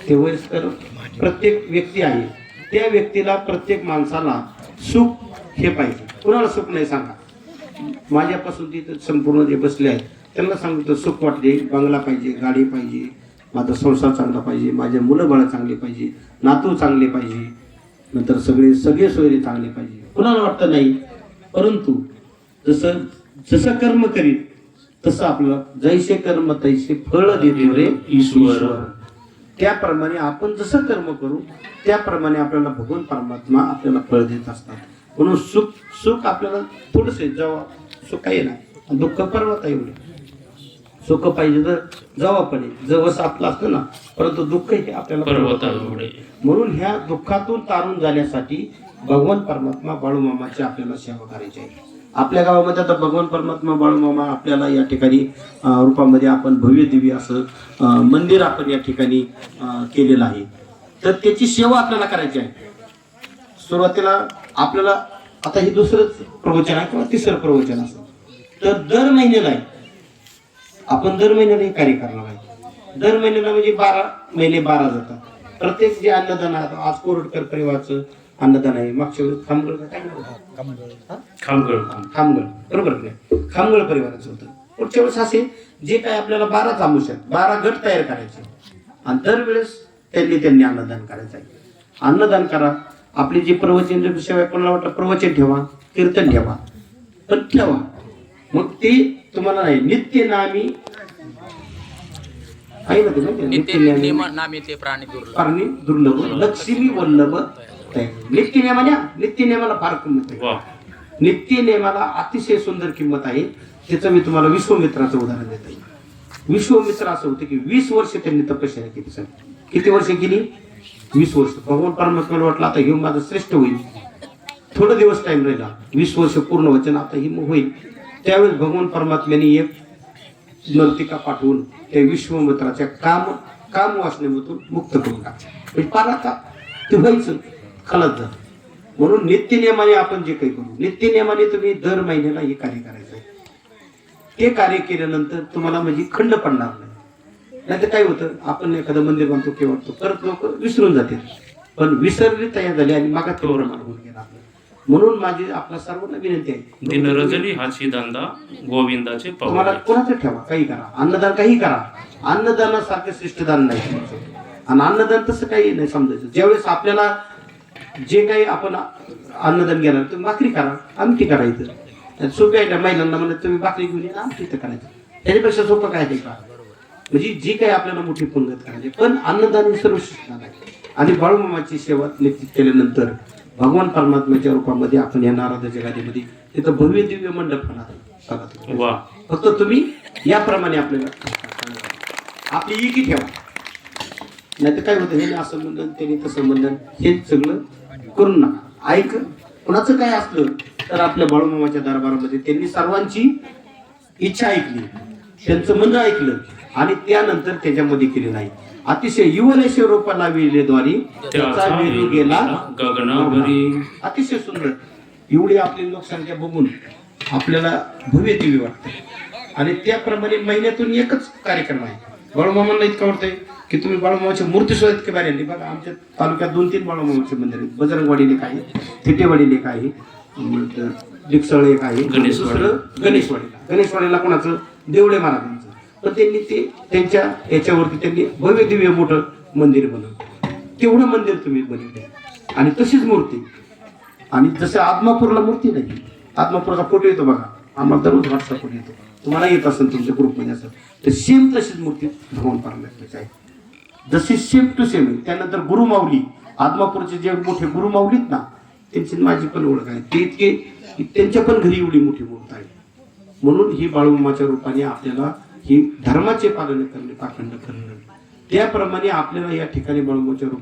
ते वयस्कर प्रत्येक व्यक्ती आहे, त्या व्यक्तीला प्रत्येक माणसाला सुख हे पाहिजे. कुणाला सुख नाही सांगा. माझ्यापासून तिथं संपूर्ण जे बसले आहेत त्यांना सांगतो सुख वाटते, बंगला पाहिजे, गाडी पाहिजे, माझा संसार चांगला पाहिजे, माझे मुलं बाळ चांगले पाहिजे, नातू चांगले पाहिजे, नंतर सगळे सोयरे चांगले पाहिजे. कुणाला वाटतं नाही. परंतु जसं जसं कर्म करीत तसं आपलं जैसे कर्म तैसे फळ देतो रे ईश्वर. त्याप्रमाणे आपण जसं कर्म करू त्याप्रमाणे आपल्याला भगवान परमात्मा आपल्याला फळ देत असतात. म्हणून सुख आपल्याला थोडंस जेव्हा सुख आहे ना, दुःख पर्वत आहे. एवढे सुख पाहिजे तर जेव्हा पण जवस आपलं असतं ना, परंतु दुःख हे आपल्याला पर्वत आहे. म्हणून ह्या दुःखातून तारून जाण्यासाठी भगवान परमात्मा बाळूमामाची आपल्याला सेवा करायची आहे. आपल्या गावामध्ये आता भगवान परमात्मा बाळूमामा आपल्याला या ठिकाणी रूपामध्ये आपण भव्य दिव्य असं मंदिर आपण या ठिकाणी केलेलं आहे. तर त्याची सेवा आपल्याला करायची आहे. सुरुवातीला आपल्याला आता हे दुसरंच प्रवचन आहे किंवा तिसरं प्रवचन असं, तर दर महिन्याला आहे आपण दर महिन्याला हे कार्य करणार आहे. दर महिन्याला म्हणजे 12 महिने 12 जातात. प्रत्येक जे अन्नदान आहे, आज कोरटकर परिवारचं अन्नदान आहे, मागच्या वेळेस खामगळ बरोबर नाही, खामगळ परिवाराचं होतं. पुढच्या वेळेस असे जे काय आपल्याला 12 अमावस्या 12 गट तयार करायचे आणि दरवेळेस त्यांनी अन्नदान करायचं आहे. अन्नदान करा. आपली जी प्रवचन सेवा कोणाला वाटतं प्रवचन ठेवा, कीर्तन ठेवा, पण ठेवा. मग ते तुम्हाला नाही नित्य नामी आहे ना, ते नित्य प्राणी दुर्लभ लक्ष्मी वल्लभ. नित्य नियमाला फार किंमत आहे. नित्य नियमाला अतिशय सुंदर किंमत आहे. त्याचं मी तुम्हाला विश्वामित्राचं उदाहरण देत आहे. विश्वामित्र असं होतं की 20 वर्ष त्यांनी तपश्चर्या केली. सर किती वर्ष केली? 20 वर्ष. भगवान परमात्म्याला वाटलं आता हे माझं श्रेष्ठ होईल, थोडं दिवस टाइम राहिला, 20 वर्ष पूर्ण वचन आता ही होईल. त्यावेळेस भगवान परमात्म्याने एक नर्तिका पाठवून त्या विश्वामित्राच्या काम वासनेमधून मुक्त करून टाकलं. पार आता ते व्हायचं खलास झालं. म्हणून नित्य नियमाने आपण जे काही करू, नित्य नियमाने तुम्ही दर महिन्याला हे कार्य करायचं. ते कार्य केल्यानंतर तुम्हाला म्हणजे खंड पडणार नाही. नाहीतर काय होतं, आपण एखादं मंदिर बांधतो किंवा परत लोक विसरून जाते, पण विसरले तयार झाले आणि मागात तेवढं होऊन गेला. म्हणून माझी आपल्या सर्वांना विनंती आहे, दिनरजनी हाची धंदा गोविंदाचे तुम्हाला कोणाचं ठेवा, काही करा, अन्नदान काही करा. अन्नदानासारखं श्रेष्ठ दान नाही. आणि अन्नदान तसं काही नाही समजायचं. ज्यावेळेस आपल्याला जे काही आपण अन्नदान घेणार तुम्ही भाकरी करा, आमटी करायचं. सोपी आहे का महिलांना म्हणत तुम्ही भाकरी घेऊन या, आमटी तर करायचं. त्याच्यापेक्षा सोपं काय ते का, म्हणजे जी काही आपल्याला मोठी पंगत करायची. पण अन्नदान हे सर्वश्रेष्ठ आहे. आणि बाळूमामाची सेवा निश्चित केल्यानंतर भगवान परमात्म्याच्या रूपामध्ये आपण या नारद जगामध्ये तिथं भव्य दिव्य मंडप होणार. फक्त तुम्ही याप्रमाणे आपल्याला आपली एकी ठेवा. नाही तर काय होतं, हे असं बंधन त्यांनी तसं बंधन हे सगळं करून नका. ऐक कुणाचं काय असलं तर आपल्या बाळूमामाच्या दरबारामध्ये त्यांनी सर्वांची इच्छा ऐकली, त्यांचं म्हणणं ऐकलं आणि त्यानंतर त्याच्यामध्ये केले नाही. अतिशय युवनेश रूपाला विलेद्वारी त्याचा वेरू गेला गगनावरी. अतिशय सुंदर. एवढी आपली लोकसंख्या बघून आपल्याला भव्य दिव्य वाटते. आणि त्याप्रमाणे महिन्यातून एकच कार्यक्रम आहे. बाळूमामांना इतकं वाटतंय की तुम्ही बाळूमामाची मूर्ती सुद्धा इतके भारी आणली. बघा आमच्या तालुक्यात 2-3 बाळूमामाचे मंदिर आहेत. बजरंगवाडीला एक आहे, थिटेवाडीला एक आहे, डिकसळ एक आहे, गणेशवाडीला कोणाचं देवळे महाराजांचं. पण त्यांनी ते त्यांच्या याच्यावरती त्यांनी भव्य दिव्य मोठं मंदिर बनवलं. तेवढं मंदिर तुम्ही बनवले आणि तशीच मूर्ती. आणि जसं आदमापूरला मूर्ती नाही, आदमापूरचा फोटो येतो बघा, आम्हाला दररोज व्हॉट्सअपवर येतो, तुम्हाला येत असेल तुमच्या ग्रुपमध्ये असेल, तर सेम तशीच मूर्ती भगवान परमात्म्याची आहे. जशी सेम टू सेम आहे. त्यानंतर गुरुमाऊली, आदमापूरचे जे मोठे गुरुमाऊलीत ना, त्यांची माझी पण ओळख आहे. ते इतके त्यांच्या पण घरी एवढी मोठी मूर्त आहे. म्हणून ही बाळूमामाच्या रूपाने आपल्याला ही धर्माचे पालन करणे, पाखंड करणं, त्याप्रमाणे आपल्याला या ठिकाणी बाळूमामाच्या रूपाने